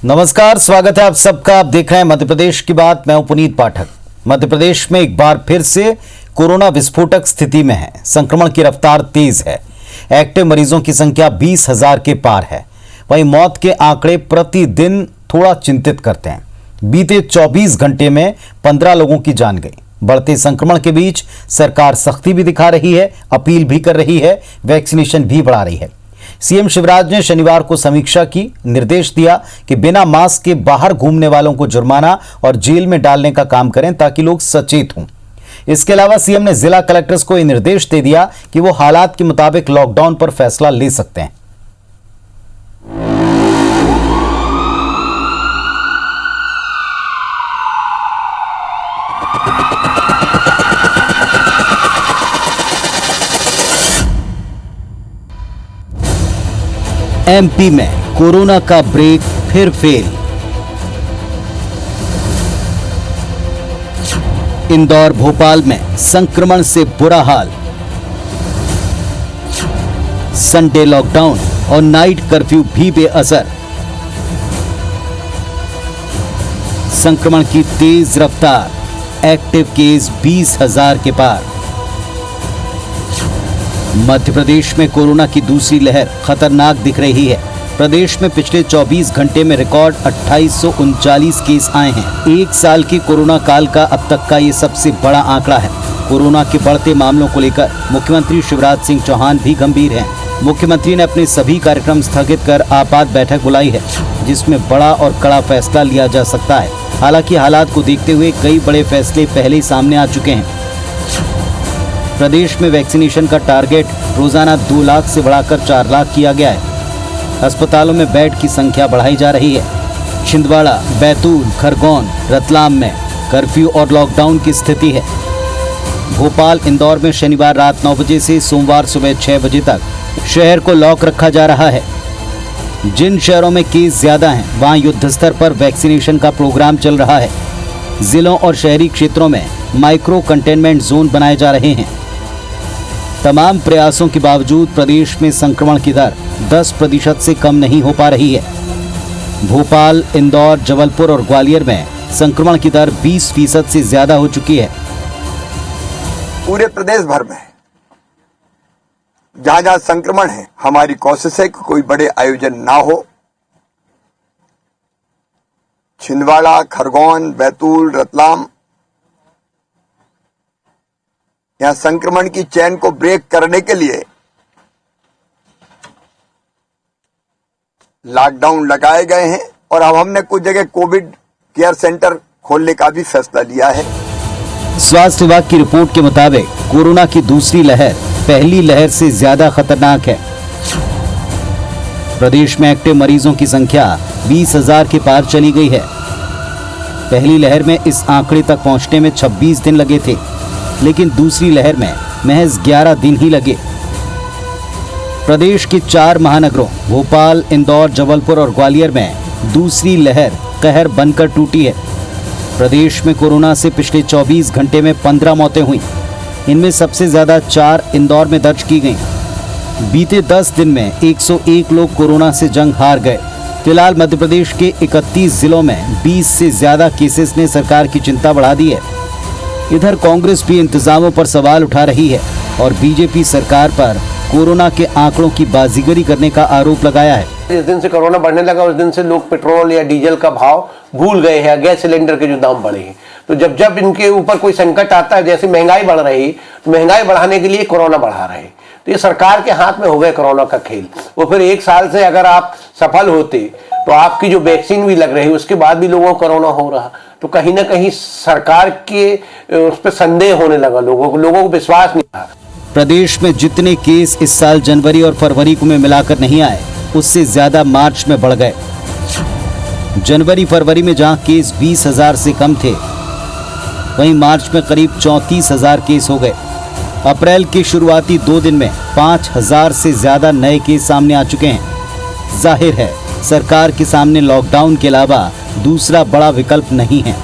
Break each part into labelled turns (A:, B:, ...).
A: नमस्कार, स्वागत है आप सबका। आप देख रहे हैं मध्य प्रदेश की बात। मैं हूं पुनीत पाठक। मध्य प्रदेश में एक बार फिर से कोरोना विस्फोटक स्थिति में है। संक्रमण की रफ्तार तेज है। एक्टिव मरीजों की संख्या 20,000 के पार है। वहीं मौत के आंकड़े प्रतिदिन थोड़ा चिंतित करते हैं। बीते 24 घंटे में 15 लोगों की जान गई। बढ़ते संक्रमण के बीच सरकार सख्ती भी दिखा रही है, अपील भी कर रही है, वैक्सीनेशन भी बढ़ा रही है। सीएम शिवराज ने शनिवार को समीक्षा की, निर्देश दिया कि बिना मास्क के बाहर घूमने वालों को जुर्माना और जेल में डालने का काम करें ताकि लोग सचेत हों। इसके अलावा सीएम ने जिला कलेक्टर्स को यह निर्देश दे दिया कि वो हालात के मुताबिक लॉकडाउन पर फैसला ले सकते हैं। एमपी में कोरोना का ब्रेक फिर फेल। इंदौर भोपाल में संक्रमण से बुरा हाल। संडे लॉकडाउन और नाइट कर्फ्यू भी बेअसर। संक्रमण की तेज रफ्तार, एक्टिव केस 20,000 के पार। मध्य प्रदेश में कोरोना की दूसरी लहर खतरनाक दिख रही है। प्रदेश में पिछले 24 घंटे में रिकॉर्ड 2839 केस आए हैं। एक साल की कोरोना काल का अब तक का ये सबसे बड़ा आंकड़ा है। कोरोना के बढ़ते मामलों को लेकर मुख्यमंत्री शिवराज सिंह चौहान भी गंभीर हैं। मुख्यमंत्री ने अपने सभी कार्यक्रम स्थगित कर आपात बैठक बुलाई है, जिसमें बड़ा और कड़ा फैसला लिया जा सकता है। हालांकि हालात को देखते हुए कई बड़े फैसले पहले ही सामने आ चुके हैं। प्रदेश में वैक्सीनेशन का टारगेट रोजाना 2 लाख से बढ़ाकर 4 लाख किया गया है। अस्पतालों में बेड की संख्या बढ़ाई जा रही है। छिंदवाड़ा, बैतूल, खरगोन, रतलाम में कर्फ्यू और लॉकडाउन की स्थिति है। भोपाल, इंदौर में शनिवार रात 9 बजे से सोमवार सुबह 6 बजे तक शहर को लॉक रखा जा रहा है। जिन शहरों में केस ज्यादा हैं, वहां युद्ध स्तर पर वैक्सीनेशन का प्रोग्राम चल रहा है। जिलों और शहरी क्षेत्रों में माइक्रो कंटेनमेंट जोन बनाए जा रहे हैं। तमाम प्रयासों के बावजूद प्रदेश में संक्रमण की दर 10% से कम नहीं हो पा रही है। भोपाल, इंदौर, जबलपुर और ग्वालियर में संक्रमण की दर 20% से ज्यादा हो चुकी है।
B: पूरे प्रदेश भर में जहां जहां संक्रमण है, हमारी कोशिश है कि कोई बड़े आयोजन ना हो। छिंदवाड़ा, खरगोन, बैतूल, रतलाम, यहां संक्रमण की चेन को ब्रेक करने के लिए लॉकडाउन लगाए गए हैं और अब हमने कुछ जगह कोविड केयर सेंटर खोलने का भी फैसला लिया है।
A: स्वास्थ्य विभाग की रिपोर्ट के मुताबिक कोरोना की दूसरी लहर पहली लहर से ज्यादा खतरनाक है। प्रदेश में एक्टिव मरीजों की संख्या 20,000 के पार चली गई है। पहली लहर में इस आंकड़े तक पहुंचने में 26 दिन लगे थे, लेकिन दूसरी लहर में महज 11 दिन ही लगे। प्रदेश के 4 महानगरों भोपाल, इंदौर, जबलपुर और ग्वालियर में दूसरी लहर कहर बनकर टूटी है। प्रदेश में कोरोना से पिछले 24 घंटे में 15 मौतें हुई। इनमें सबसे ज्यादा 4 इंदौर में दर्ज की गईं। बीते 10 दिन में 101 लोग कोरोना से जंग हार गए। फिलहाल मध्य प्रदेश के 31 जिलों में 20 से ज्यादा केसेस ने सरकार की चिंता बढ़ा दी है। इधर कांग्रेस भी इंतजामों पर सवाल उठा रही है और बीजेपी सरकार पर कोरोना के आंकड़ों की बाजीगरी करने का आरोप लगाया है।
C: जिस दिन से कोरोना बढ़ने लगा उस दिन से लोग पेट्रोल या डीजल का भाव भूल गए हैं, गैस सिलेंडर के जो दाम बढ़े हैं। तो जब जब इनके ऊपर कोई संकट आता है, जैसे महंगाई बढ़ रही, तो महंगाई बढ़ाने के लिए कोरोना बढ़ा रहे हैं। तो ये सरकार के हाथ में हो गए कोरोना का खेल। वो फिर 1 साल से अगर आप सफल होते तो आपकी जो वैक्सीन भी लग रही, उसके बाद भी लोगों को कोरोना हो रहा, तो कहीं ना कहीं सरकार के उस पर संदेह होने लगा। लोगों को विश्वास नहीं था।
A: प्रदेश में जितने केस इस साल जनवरी और फरवरी को में मिलाकर नहीं आए, उससे ज्यादा मार्च में बढ़ गए। जनवरी फरवरी में जहां केस 20,000 से कम थे, वहीं मार्च में करीब 34,000 केस हो गए। अप्रैल के शुरुआती 2 दिन में 5,000 से ज्यादा नए केस सामने आ चुके हैं। जाहिर है सरकार के सामने लॉकडाउन के अलावा दूसरा बड़ा विकल्प नहीं है,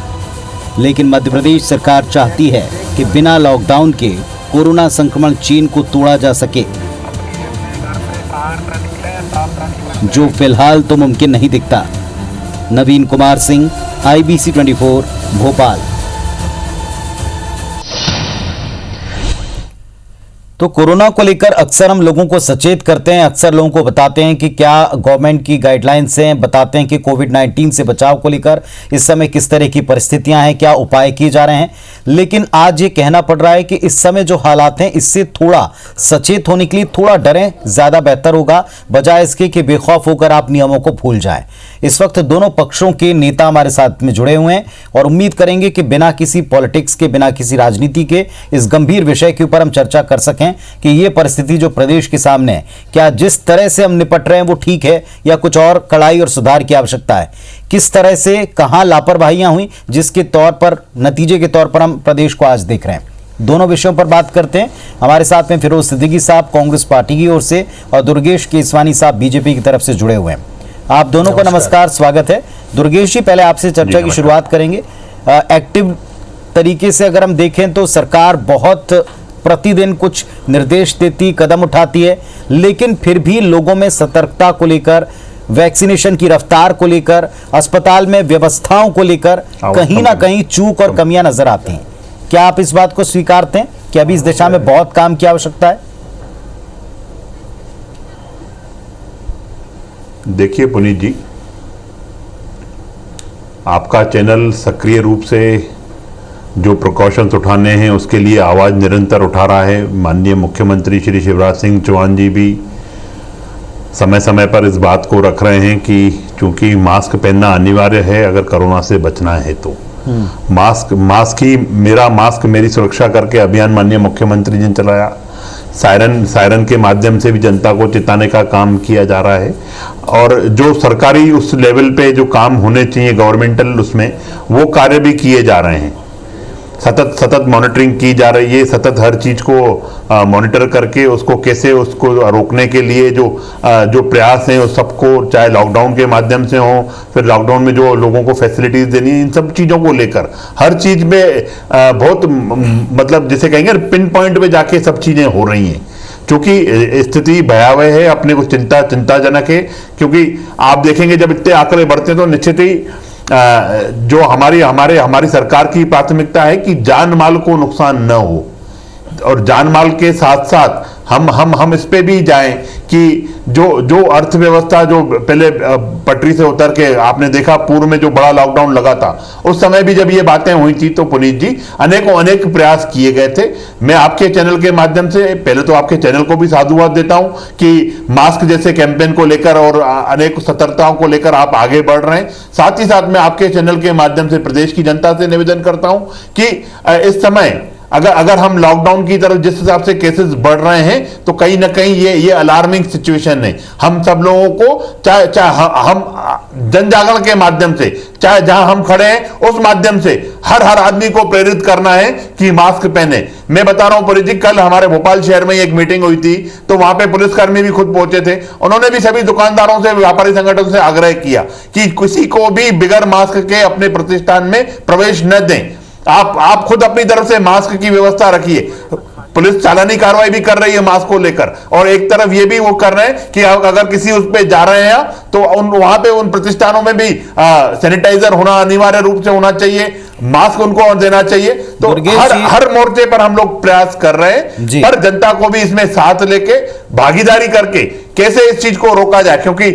A: लेकिन मध्य प्रदेश सरकार चाहती है कि बिना लॉकडाउन के कोरोना संक्रमण चेन को तोड़ा जा सके, जो फिलहाल तो मुमकिन नहीं दिखता। नवीन कुमार सिंह, IBC 24 भोपाल। तो कोरोना को लेकर अक्सर हम लोगों को सचेत करते हैं, अक्सर लोगों को बताते हैं कि क्या गवर्नमेंट की गाइडलाइंस हैं, बताते हैं कि कोविड-19 से बचाव को लेकर इस समय किस तरह की परिस्थितियां हैं, क्या उपाय किए जा रहे हैं। लेकिन आज ये कहना पड़ रहा है कि इस समय जो हालात हैं इससे थोड़ा सचेत होने के लिए थोड़ा डरें, ज़्यादा बेहतर होगा, बजाय इसके कि बेखौफ होकर आप नियमों को भूल जाएं। इस वक्त दोनों पक्षों के नेता हमारे साथ में जुड़े हुए हैं और उम्मीद करेंगे कि बिना किसी पॉलिटिक्स के, बिना किसी राजनीति के इस गंभीर विषय के ऊपर हम चर्चा कर सकें कि ये परिस्थिति जो प्रदेश के सामने है, क्या जिस तरह से हम निपट रहे हैं वो ठीक है या कुछ और कड़ाई और सुधार की आवश्यकता है। किस तरह से कहां लापरवाहियां हुई जिसके तौर पर, नतीजे के तौर पर हम प्रदेश को आज देख रहे हैं। दोनों विषयों पर बात करते हैं। हमारे साथ में फिरोज सिद्दीकी साहब कांग्रेस पार्टी की ओर से और दुर्गेश केसवानी साहब बीजेपी की तरफ से जुड़े हुए हैं। आप दोनों को नमस्कार, स्वागत है। दुर्गेश जी, पहले आपसे चर्चा की शुरुआत करेंगे। एक्टिव तरीके से अगर हम देखें तो सरकार बहुत प्रतिदिन कुछ निर्देश देती, कदम उठाती है, लेकिन फिर भी लोगों में सतर्कता को लेकर, वैक्सीनेशन की रफ्तार को लेकर, अस्पताल में व्यवस्थाओं को लेकर कहीं ना कहीं चूक और कमियां नजर आती हैं। क्या आप इस बात को स्वीकारते हैं कि अभी इस दिशा में बहुत काम की आवश्यकता है?
D: देखिए पुनीत जी, आपका चैनल सक्रिय रूप से जो प्रिकॉशंस उठाने हैं उसके लिए आवाज़ निरंतर उठा रहा है। माननीय मुख्यमंत्री श्री शिवराज सिंह चौहान जी भी समय समय पर इस बात को रख रहे हैं कि चूंकि मास्क पहनना अनिवार्य है अगर कोरोना से बचना है तो। मेरा मास्क मेरी सुरक्षा करके अभियान माननीय मुख्यमंत्री जी ने चलाया। सायरन के माध्यम से भी जनता को चेताने का काम किया जा रहा है और जो सरकारी उस लेवल पे जो काम होने चाहिए गवर्नमेंटल, उसमें वो कार्य भी किए जा रहे हैं। सतत मॉनिटरिंग की जा रही है, सतत हर चीज को मॉनिटर करके उसको कैसे उसको रोकने के लिए जो प्रयास हैं उस सबको, चाहे लॉकडाउन के माध्यम से हो, फिर लॉकडाउन में जो लोगों को फैसिलिटीज देनी है, इन सब चीजों को लेकर हर चीज में बहुत मतलब जिसे कहेंगे पिन पॉइंट पे जाके सब चीजें हो रही हैं। क्योंकि स्थिति भयावह है, अपने को चिंताजनक है। क्योंकि आप देखेंगे जब इतने आंकड़े बढ़ते हैं तो निश्चित ही जो हमारी सरकार की प्राथमिकता है कि जान माल को नुकसान न हो और जान माल के साथ साथ हम इस पे भी जाएं कि जो अर्थव्यवस्था जो पहले पटरी से उतर के, आपने देखा पूर्व में जो बड़ा लॉकडाउन लगा था उस समय भी जब ये बातें हुई थी तो पुनीत जी अनेक प्रयास किए गए थे। मैं आपके चैनल के माध्यम से पहले तो आपके चैनल को भी साधुवाद देता हूं कि मास्क जैसे कैंपेन को लेकर और अनेक सतर्कताओं को लेकर आप आगे बढ़ रहे हैं। साथ ही साथ मैं आपके चैनल के माध्यम से प्रदेश की जनता से निवेदन करता हूं कि इस समय अगर हम लॉकडाउन की तरफ जिस हिसाब से केसेस बढ़ रहे हैं तो कहीं ना कहीं ये अलार्मिंग सिचुएशन है। हम सब लोगों को चाहे हम जन जागरण के माध्यम से, चाहे जहां हम खड़े हैं उस माध्यम से हर आदमी को प्रेरित करना है कि मास्क पहने। मैं बता रहा हूं परिचित, कल हमारे भोपाल शहर में एक मीटिंग हुई थी तो वहां पे पुलिसकर्मी भी खुद पहुंचे थे। उन्होंने भी सभी दुकानदारों से, व्यापारी संगठनों से आग्रह किया कि किसी को भी बिगर मास्क के अपने प्रतिष्ठान में प्रवेश न दें। आप खुद अपनी तरफ से मास्क की व्यवस्था रखिए। पुलिस चालानी कार्रवाई भी कर रही है मास्क को लेकर और एक तरफ ये भी वो कर रहे हैं कि अगर किसी उस पे जा रहे हैं तो वहां पे उन प्रतिष्ठानों में भी सैनिटाइजर होना अनिवार्य रूप से होना चाहिए, मास्क उनको देना चाहिए। तो हर मोर्चे पर हम लोग प्रयास कर रहे हैं, पर जनता को भी इसमें साथ लेके भागीदारी करके कैसे इस चीज को रोका जाए। क्योंकि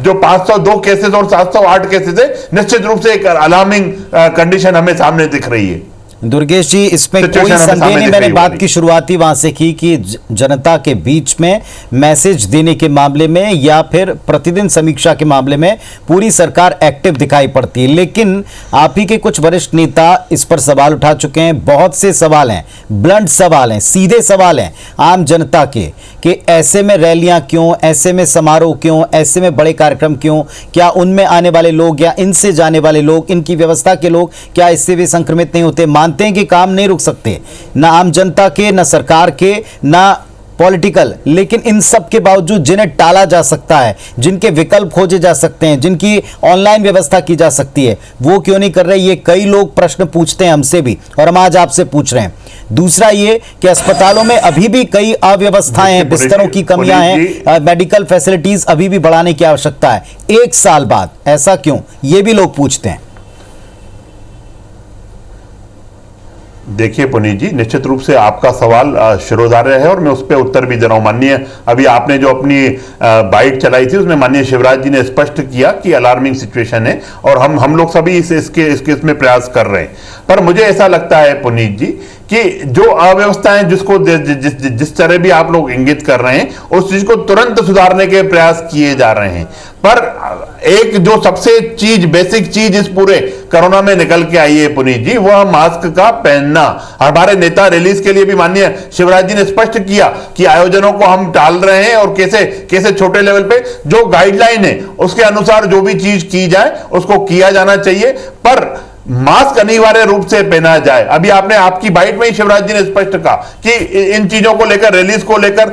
D: जो 502 केसेस और 708 केसेस है, निश्चित रूप से एक अलार्मिंग कंडीशन हमें सामने दिख रही है।
A: दुर्गेश जी, इसमें कोई संदेह नहीं, मैंने बात की शुरुआती वहां से की कि जनता के बीच में मैसेज देने के मामले में या फिर प्रतिदिन समीक्षा के मामले में पूरी सरकार एक्टिव दिखाई पड़ती है, लेकिन आप ही के कुछ वरिष्ठ नेता इस पर सवाल उठा चुके हैं। बहुत से सवाल हैं, ब्लंट सवाल हैं, सीधे सवाल हैं आम जनता के कि ऐसे में रैलियां क्यों, ऐसे में समारोह क्यों, ऐसे में बड़े कार्यक्रम क्यों, क्या उनमें आने वाले लोग या इनसे जाने वाले लोग, इनकी व्यवस्था के लोग, क्या इससे वे संक्रमित नहीं होते? मानते हैं कि काम नहीं रुक सकते, ना आम जनता के, ना सरकार के, ना पॉलिटिकल, लेकिन इन सब के बावजूद जिन्हें टाला जा सकता है, जिनके विकल्प खोजे जा सकते हैं, जिनकी ऑनलाइन व्यवस्था की जा सकती है, वो क्यों नहीं कर रहे? ये कई लोग प्रश्न पूछते हैं हमसे भी, और हम आज आपसे पूछ रहे हैं। दूसरा ये कि अस्पतालों में अभी भी कई अव्यवस्थाएं हैं, बिस्तरों की कमियां हैं, मेडिकल फैसिलिटीज अभी भी बढ़ाने की आवश्यकता है 1 साल बाद। ऐसा क्यों? ये भी लोग पूछते हैं।
D: देखिए पुनीत जी, निश्चित रूप से आपका सवाल शिरोधार्य है और मैं उस पर उत्तर भी दे रहा हूं। माननीय अभी आपने जो अपनी बाइट चलाई थी उसमें माननीय शिवराज जी ने स्पष्ट किया कि अलार्मिंग सिचुएशन है और हम लोग सभी इसमें प्रयास कर रहे हैं। पर मुझे ऐसा लगता है पुनीत जी कि जो अव्यवस्थाएं जिसको जिस तरह भी आप लोग इंगित कर रहे हैं उस चीज को तुरंत सुधारने के प्रयास किए जा रहे हैं। पर एक जो सबसे बेसिक चीज इस पूरे कोरोना में निकल के आई है पुनीत जी, वह मास्क का पहनना। हमारे नेता रिलीज के लिए भी माननीय शिवराज जी ने स्पष्ट किया कि आयोजनों को हम टाल रहे हैं और कैसे छोटे लेवल पे जो गाइडलाइन है उसके अनुसार जो भी चीज की जाए उसको किया जाना चाहिए, पर मास्क अनिवार्य रूप से पहना जाए। अभी आपने आपकी बाइट में ही शिवराज जी ने स्पष्ट कहा कि इन चीजों को लेकर, रिलीज को लेकर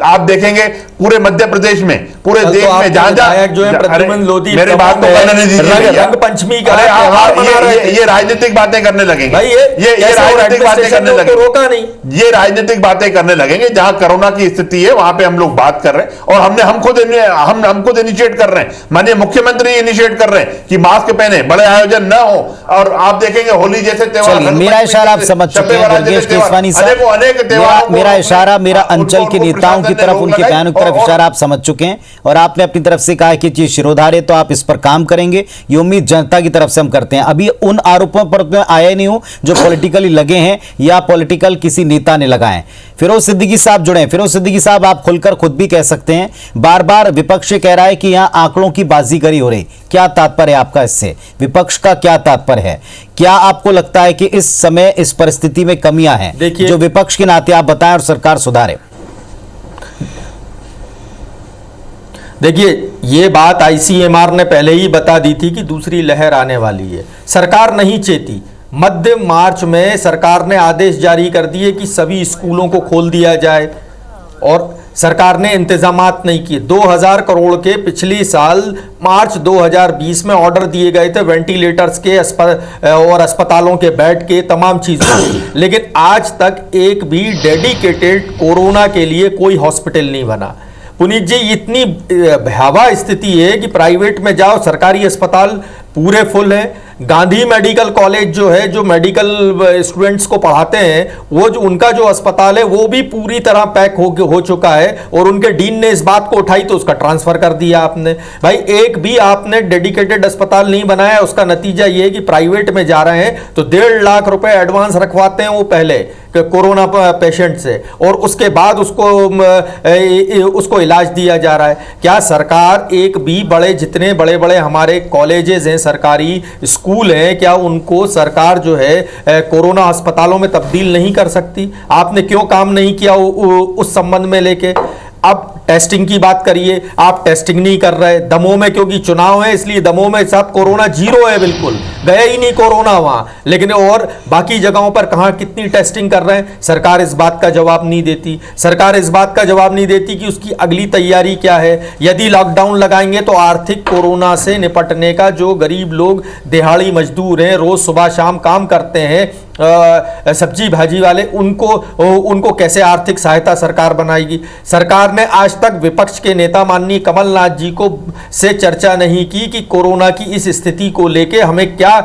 D: आप देखेंगे पूरे मध्य प्रदेश में, पूरे देश में जहां
E: जो है प्रद्युमन लोधी,
D: मेरे बात को करने नहीं दीजिए।
E: रंग पंचमी का
D: ये राजनीतिक बातें करने लगेंगे, ये राजनीतिक बातें करने लगेंगे,
E: रोका नहीं,
D: ये राजनीतिक बातें करने लगेंगे। जहां कोरोना की स्थिति है वहां पे हम लोग बात कर रहे हैं और हम खुद इनिशिएट कर रहे हैं। माननीय मुख्यमंत्री इनिशिएट कर रहे हैं कि मास्क पहने, बड़े आयोजन न हो। और आप देखेंगे होली जैसे त्योहार,
A: मेरा इशारा आप समझ चुके हैं दुर्गेश केसवानी साहब। मेरा इशारा मेरा अंचल के नेताओं की तरफ, उनके बयानों की तरफ इशारा आप समझ चुके हैं और आपने अपनी तरफ से कहा कि ये शिरोधार्य, तो आप इस पर काम करेंगे। ये उम्मीद जनता की तरफ से हम करते हैं। अभी उन आरोपों पर मैं आया नहीं हूं जो पॉलिटिकली लगे हैं या पॉलिटिकल किसी नेता ने लगाए। फिरोज सिद्दीकी साहब जुड़े हैं। फिरोज सिद्दीकी साहब, आप खुलकर खुद भी कह सकते हैं, बार बार विपक्ष कह रहा है कि यहां आंकड़ों की बाजीगरी हो रही। क्या तात्पर्य है आपका इससे? विपक्ष का क्या तात्पर्य है? क्या आपको लगता है कि इस समय इस परिस्थिति में कमियां हैं जो विपक्ष के नाते आप बताएं और सरकार सुधारे?
E: देखिए, ये बात आईसीएमआर ने पहले ही बता दी थी कि दूसरी लहर आने वाली है। सरकार नहीं चेती। मध्य मार्च में सरकार ने आदेश जारी कर दिए कि सभी स्कूलों को खोल दिया जाए और सरकार ने इंतजामात नहीं किए। 2000 करोड़ के पिछले साल मार्च 2020 में ऑर्डर दिए गए थे वेंटिलेटर्स के और अस्पतालों के बेड के, तमाम चीज़ों, लेकिन आज तक एक भी डेडिकेटेड कोरोना के लिए कोई हॉस्पिटल नहीं बना। पुनीत जी, इतनी भयावह स्थिति है कि प्राइवेट में जाओ, सरकारी अस्पताल पूरे फुल है। गांधी मेडिकल कॉलेज जो है, जो मेडिकल स्टूडेंट्स को पढ़ाते हैं, वो जो उनका जो अस्पताल है वो भी पूरी तरह पैक हो चुका है और उनके डीन ने इस बात को उठाई तो उसका ट्रांसफर कर दिया आपने। भाई, एक भी आपने डेडिकेटेड अस्पताल नहीं बनाया। उसका नतीजा ये है कि प्राइवेट में जा रहे हैं तो 1.5 लाख रुपए एडवांस रखवाते हैं वो पहले कोरोना पेशेंट से और उसके बाद उसको इलाज दिया जा रहा है। क्या सरकार एक भी जितने बड़े बड़े हमारे कॉलेजेस हैं, सरकारी स्कूल हैं, क्या उनको सरकार जो है कोरोना अस्पतालों में तब्दील नहीं कर सकती? आपने क्यों काम नहीं किया उस संबंध में लेके? अब टेस्टिंग की बात करिए, आप टेस्टिंग नहीं कर रहे। दमोह में क्योंकि चुनाव है इसलिए दमोह में साहब कोरोना 0 है, बिल्कुल गया ही नहीं कोरोना वहां। लेकिन और बाकी जगहों पर कहां कितनी टेस्टिंग कर रहे हैं? सरकार इस बात का जवाब नहीं देती। सरकार इस बात का जवाब नहीं देती कि उसकी अगली तैयारी क्या है। यदि लॉकडाउन लगाएंगे तो आर्थिक कोरोना से निपटने का, जो गरीब लोग दिहाड़ी मजदूर हैं, रोज सुबह शाम काम करते हैं, सब्जी भाजी वाले, उनको कैसे आर्थिक सहायता सरकार बनाएगी? सरकार ने आज तक विपक्ष के नेता माननीय कमलनाथ जी को से चर्चा नहीं की कि कोरोना की इस स्थिति को लेके हमें क्या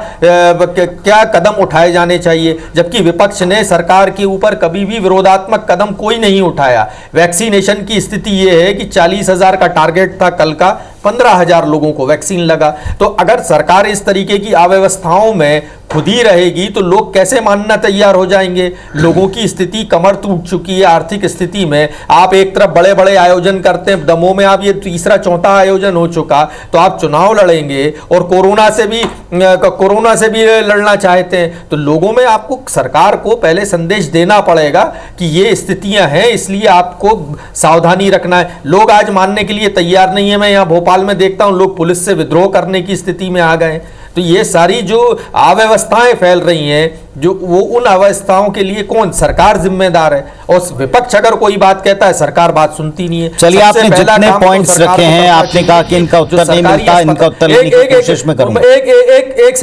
E: कदम उठाए जाने चाहिए, जबकि विपक्ष ने सरकार के ऊपर कभी भी विरोधात्मक कदम कोई नहीं उठाया। वैक्सीनेशन की स्थिति यह है कि 40,000 का टारगेट था कल का, 15,000 लोगों को वैक्सीन लगा। तो अगर सरकार इस तरीके की अव्यवस्थाओं में खुद ही रहेगी तो लोग कैसे मानना तैयार हो जाएंगे? लोगों की स्थिति कमर टूट चुकी है आर्थिक स्थिति में। आप एक तरफ बड़े बड़े आयोजन करते हैं, दमोह में आप ये तीसरा चौथा आयोजन हो चुका, तो आप चुनाव लड़ेंगे और कोरोना से भी लड़ना चाहते हैं, तो लोगों में आपको, सरकार को पहले संदेश देना पड़ेगा कि ये स्थितियां हैं, इसलिए आपको सावधानी रखना है। लोग आज मानने के लिए तैयार नहीं है। मैं यहाँ भोपाल में देखता हूं लोग पुलिस से विद्रोह करने की स्थिति में आ गए। तो ये सारी जो अव्यवस्थाएं फैल रही हैं, जो वो उन अवस्थाओं के लिए कौन, सरकार जिम्मेदार है। और विपक्ष अगर कोई बात कहता है सरकार बात सुनती नहीं है।
A: चलिए,
E: सबसे
A: आपने
E: पहला
A: जितने
E: काम तो
A: पॉइंट्स
E: सरकार
A: रखे
E: को
A: हैं,
E: करना
A: आपने
E: चाहिए
A: कहा कि इनका
E: जो
A: उत्तर नहीं
E: सरकारी
A: मिलता, इनका उत्तर लेने की कोशिश में करूंगा।
E: एक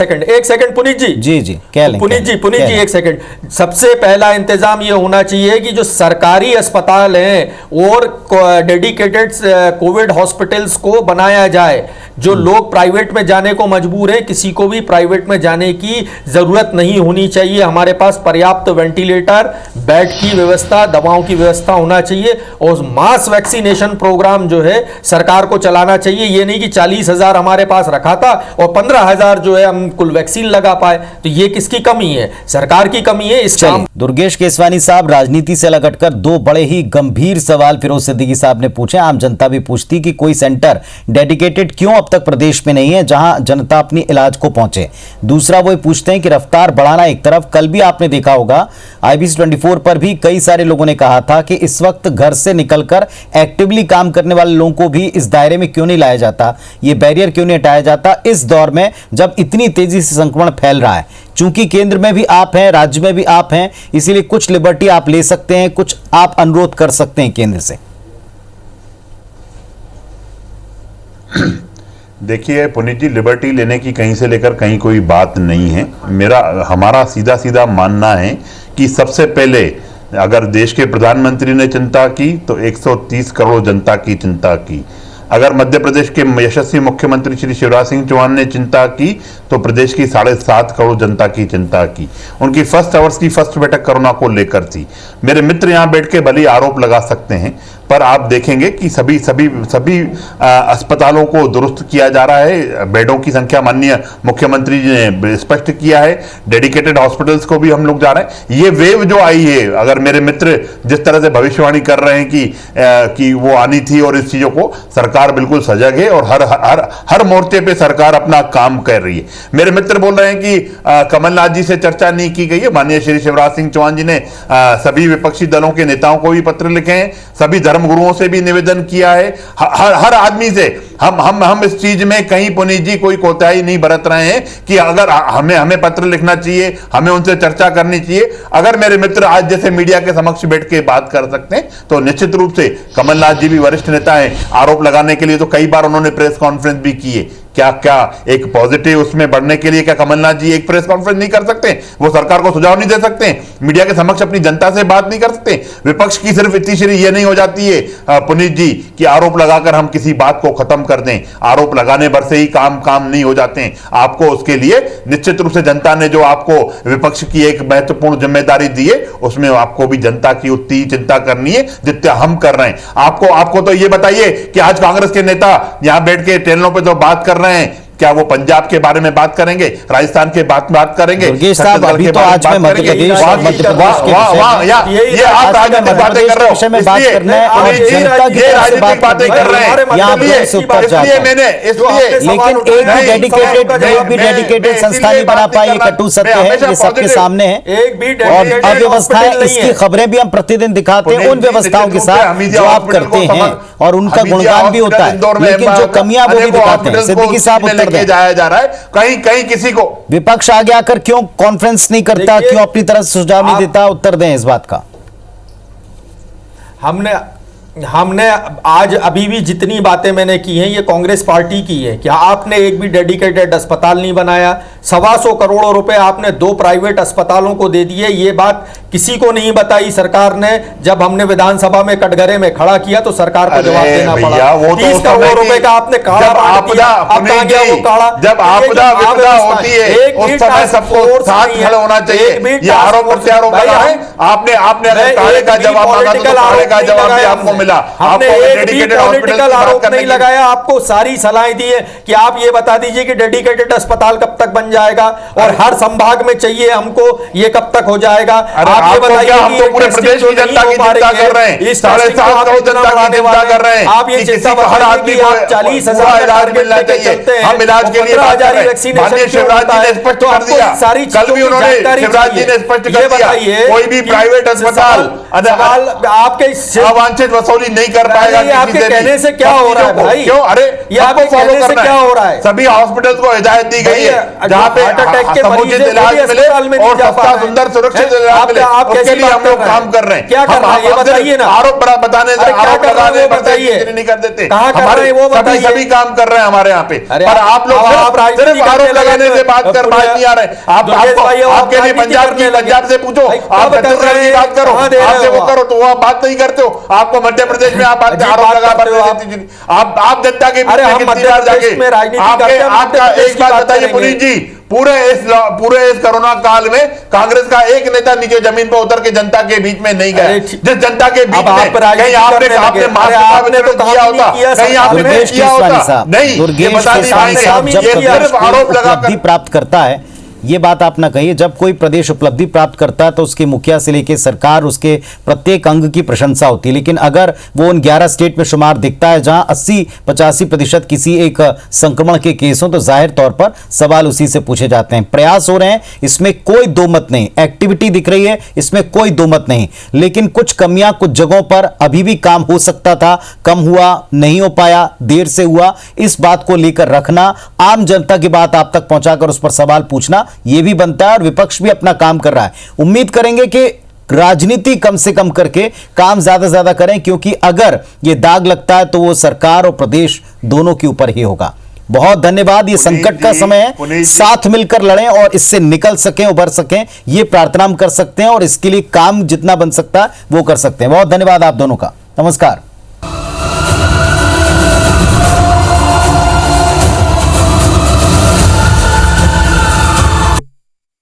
E: सेकंड पुनीत जी,
A: जी कह लें,
E: पुनीत जी एक सेकंड। सबसे पहला इंतजाम ये होना चाहिए कि जो सरकारी अस्पताल हैं और डेडिकेटेड कोविड हॉस्पिटल्स को बनाया जाए। जो लोग प्राइवेट में जाने को मजबूर हैं, किसी को भी प्राइवेट में जाने की जरूरत नहीं होनी चाहिए। हमारे पास पर्याप्त वेंटिलेटर, बेड की व्यवस्था, दवाओं की व्यवस्था होना चाहिए और मास वैक्सीनेशन प्रोग्राम जो है सरकार को चलाना चाहिए। ये नहीं कि 40,000 हमारे पास रखा था और 15,000 जो है हम कुल वैक्सीन लगा पाए, तो ये किसकी कमी है? सरकार की कमी है। इस काम
A: दुर्गेश केसवानी साहब, राजनीति से अलग हटकर दो बड़े ही गंभीर सवाल फिरोज सिद्दीकी साहब ने पूछे। आम जनता भी पूछती कि कोई सेंटर डेडिकेटेड क्यों अब तक प्रदेश में नहीं है जहां जनता अपनी इलाज को पहुंचे। दूसरा वो पूछते हैं कि रफ्तार बढ़ाना एक तरफ, कल भी आपने देखा होगा IBC 24 पर भी कई सारे लोगों ने कहा था कि इस वक्त घर से निकलकर एक्टिवली काम करने वाले लोगों को भी इस दायरे में क्यों नहीं लाया जाता, ये बैरियर क्यों नहीं हटाया जाता इस दौर में जब इतनी तेजी से संक्रमण फैल रहा है। चूंकि केंद्र में भी आप हैं, राज्य में भी आप हैं, इसीलिए कुछ लिबर्टी आप ले सकते हैं, कुछ आप अनुरोध कर सकते हैं केंद्र से।
D: देखिए पुनीत जी, लिबर्टी लेने की कहीं से लेकर कहीं कोई बात नहीं है। हमारा सीधा सीधा मानना है कि सबसे पहले अगर देश के प्रधानमंत्री ने चिंता की तो 130 करोड़ जनता की चिंता की। अगर मध्य प्रदेश के यशस्वी मुख्यमंत्री श्री शिवराज सिंह चौहान ने चिंता की तो प्रदेश की 7.5 करोड़ जनता की चिंता की। उनकी फर्स्ट आवर्स की फर्स्ट बैठक कोरोना को लेकर थी। मेरे मित्र यहां बैठ के भले आरोप लगा सकते हैं, पर आप देखेंगे कि सभी अस्पतालों को दुरुस्त किया जा रहा है। बेडों की संख्या माननीय मुख्यमंत्री जी ने स्पष्ट किया है। डेडिकेटेड हॉस्पिटल्स को भी हम लोग जा रहे हैं। ये वेव जो आई है, अगर मेरे मित्र जिस तरह से भविष्यवाणी कर रहे हैं कि वो आनी थी और इस चीजों को, सरकार बिल्कुल सजग है और हर मोर्चे पे सरकार अपना काम कर रही है। मेरे मित्र बोल रहे हैं कि कमलनाथ जी से चर्चा नहीं की गई है। माननीय श्री शिवराज सिंह चौहान जी ने सभी विपक्षी दलों के नेताओं को भी पत्र लिखे हैं, सभी धर्म गुरुओं से भी निवेदन किया है, हर आदमी से। हम इस चीज में कहीं पुनीत जी कोई कोताही नहीं बरत रहे हैं कि अगर हमें पत्र लिखना चाहिए, हमें उनसे चर्चा करनी चाहिए। अगर मेरे मित्र आज जैसे मीडिया के समक्ष बैठ के बात कर सकते हैं तो निश्चित रूप से कमलनाथ जी भी वरिष्ठ नेता हैं। आरोप लगाने के लिए तो कई बार उन्होंने प्रेस कॉन्फ्रेंस भी की है। क्या एक पॉजिटिव उसमें बढ़ने के लिए क्या कमलनाथ जी एक प्रेस कॉन्फ्रेंस नहीं कर सकते? वो सरकार को सुझाव नहीं दे सकते? मीडिया के समक्ष अपनी जनता से बात नहीं कर सकते? विपक्ष की सिर्फ इतनी श्री ये नहीं हो जाती है पुनीत जी कि आरोप लगाकर हम किसी बात को खत्म कर दें। आरोप लगाने भर से ही काम नहीं हो जाते हैं। आपको उसके लिए निश्चित रूप से जनता ने जो आपको विपक्ष की एक महत्वपूर्ण जिम्मेदारी दी है, उसमें आपको भी जनता की उतनी चिंता करनी है जितना हम कर रहे हैं। आपको तो ये बताइए कि आज कांग्रेस के नेता यहां बैठ के चैनलों पे तो बात कर रहे हैं, क्या वो पंजाब के बारे में बात करेंगे, राजस्थान के बात करेंगे?
A: साहब, अभी तो आज में मध्य प्रदेश
D: ये आप राजनीतिक बातें कर रहे हो, ये राजनीतिक बातें कर रहे हैं।
A: लेकिन एक भी डेडिकेटेड संस्था नहीं बना पाई, ये कटु सत्य है, ये सबके सामने है। और अव्यवस्थाएं, इसकी खबरें भी हम प्रतिदिन दिखाते हैं उन व्यवस्थाओं के साथ जो आप करते हैं और उनका गुणगान भी होता है, लेकिन जो कमियां वो भी दिखाते हैं। सिद्दीकी साहब उत्तर
D: लेके जाया जा रहा है, कहीं किसी को
A: विपक्ष आगे आकर क्यों कॉन्फ्रेंस नहीं करता, क्यों अपनी तरफ से सुझाव नहीं देता? उत्तर दें इस बात का।
E: हमने आज अभी भी जितनी बातें मैंने की हैं ये कांग्रेस पार्टी की है कि आपने एक भी डेडिकेटेड अस्पताल नहीं बनाया। 125 करोड़ रुपए आपने 2 प्राइवेट अस्पतालों को दे दिए। ये बात किसी को नहीं बताई सरकार ने। जब हमने विधानसभा में कटघरे में खड़ा किया तो सरकार को जवाब देना पड़ा। 30 करोड़ रुपए का आपने काढ़ा बांट दिया। अब कहां गया वो काढ़ा?
D: जब आपदा विपदा होती है उस समय सबको साथ खड़ा होना चाहिए। ये आरोप प्रत्यारोप है। आपने काढ़े का जवाब मांगा तो काढ़े का जवाब भी आपको मिला।
E: हमने एक भी पॉलिटिकल आरोप नहीं लगाया। आपको सारी सलाहें दी है कि आप ये बता दीजिए कि डेडिकेटेड अस्पताल कब तक बन जाएगा और हर संभाग में चाहिए हमको, ये कब तक हो जाएगा? आप ये बताइए।
D: हम तो पूरे प्रदेश की जनता की चिंता कर रहे हैं, 7.5 करोड़ जनता की चिंता कर रहे हैं।
E: आप ये चिंता हर आदमी को 40,000
D: इलाज मिलना चाहिए। हम इलाज के लिए माननीय शिवराज जी ने स्पष्ट कर दिया। कल भी उन्होंने शिवराज जी ने स्पष्ट कर दिया, कोई भी प्राइवेट अस्पताल
E: आपके
D: अवांछित वसूली नहीं कर पाएगा
E: ये आपके
D: किसी से भी।
E: कहने से क्या हो रहा है भाई?
D: क्यों? अरे
E: ये आपके
D: सबको follow
E: कहने से
D: करना
E: क्या हो रहा है?
D: सभी हॉस्पिटल को हिदायत दी गई है
E: भाई,
D: जहाँ पे
E: हार्ट अटैक के
D: समुचित
E: मरीज हैं,
D: इलाज
E: वो भी
D: मिले
E: अस्पताल में नहीं
D: और
E: जा पा
D: सस्ता
E: रहे हैं।
D: सुंदर सुरक्षित
E: हैं?
D: इलाज
E: आप
D: मिले,
E: कैसी
D: उसके लिए
E: बात
D: हम लोग
E: कर रहे
D: काम
E: हैं?
D: कर रहे हैं।
E: क्या कर रहे हैं? ये
D: हम
E: बताइए ना।
D: आरोप बताने से
E: अरे क्या
D: आरोप
E: कर रहे हैं
D: लगाने
E: वो
D: पर
E: बताइए।
D: नहीं कर देते।
E: कहाँ कर रहे हैं वो
D: हमारे
E: बताइए।
D: सभी काम कर रहे हैं हमारे यहाँ पे,
E: अरे
D: पर आप लोग
E: आप राजनीति
D: सिर्फ
E: करने
D: आरोप
E: लगे
D: लगाने
E: तो
D: से बात नहीं आ रहे। आप
E: दुर्गेश भाई, आप
D: आपके लिए
E: राजनीति
D: पंजाब
E: करने
D: की
E: लगे।
D: पंजाब से पूछो,
E: भाई,
D: आप
E: कब कर
D: छत्तीसगढ़
E: रहे
D: की
E: हैं?
D: बात करो,
E: कहाँ दे रहे
D: आपसे
E: हो
D: वो
E: आप?
D: करो तो वो आप बात नहीं करते हो। आपको मध्य प्रदेश में आप
E: अजीब
D: आरोप
E: बात
D: लगा
E: करते हो
D: आप जनता के बीच
E: अरे
D: में
E: हम
D: कितनी
E: मध्य
D: बार
E: प्रदेश
D: जाके
E: में राजनीति करते हैं,
D: आपका
E: मध्य प्रदेश
D: एक
E: की
D: बात
E: बात
D: बताइए
E: करेंगे।
D: पुनीत जी, पूरे इस कोरोना काल में कांग्रेस का एक नेता नीचे जमीन पर उतर के जनता के बीच में नहीं गया।
E: अरे
D: जिस जनता के बीच
E: अब आप
D: में
E: राजनीति
D: कहीं आपने
E: करने लगे।
D: मास्क
E: अरे
D: का
E: आपने तो
D: वितरण
E: काम
D: किया
E: ही नहीं
D: होता,
E: किया
D: कहीं
E: सरकार
D: आपने
E: ने।
A: दुर्गेश
D: किया
A: केसवानी
D: होता
A: साहब,
D: नहीं। ये
A: दुर्गेश
D: बता नहीं
A: केसवानी
D: पाएंगे।
A: साहब, जब
D: ये
A: प्रदेश
D: सिर्फ आरोप
A: कोई
D: लगा
A: उपलब्धि प्राप्त करता है, ये बात आप ना कहिए, जब कोई प्रदेश उपलब्धि प्राप्त करता है तो उसके मुखिया से लेकर सरकार उसके प्रत्येक अंग की प्रशंसा होती है। लेकिन अगर वो उन 11 स्टेट में शुमार दिखता है जहां 80-85% किसी एक संक्रमण के केस हो, तो जाहिर तौर पर सवाल उसी से पूछे जाते हैं। प्रयास हो रहे हैं, इसमें कोई दो मत नहीं, एक्टिविटी दिख रही है, इसमें कोई दो मत नहीं, लेकिन कुछ कमियां कुछ जगहों पर अभी भी काम हो सकता था, कम हुआ, नहीं हो पाया, देर से हुआ। इस बात को लेकर रखना, आम जनता की बात आप तक पहुंचाकर उस पर सवाल पूछना, यह भी बनता है और विपक्ष भी अपना काम कर रहा है। उम्मीद करेंगे कि राजनीति कम से कम करके काम ज्यादा से ज्यादा करें, क्योंकि अगर यह दाग लगता है तो वो सरकार और प्रदेश दोनों के ऊपर ही होगा। बहुत धन्यवाद। ये संकट का समय है, साथ मिलकर लड़ें और इससे निकल सकें, उभर सकें, ये प्रार्थना हम कर सकते हैं और इसके लिए काम जितना बन सकता है वो कर सकते हैं। बहुत धन्यवाद आप दोनों का। नमस्कार।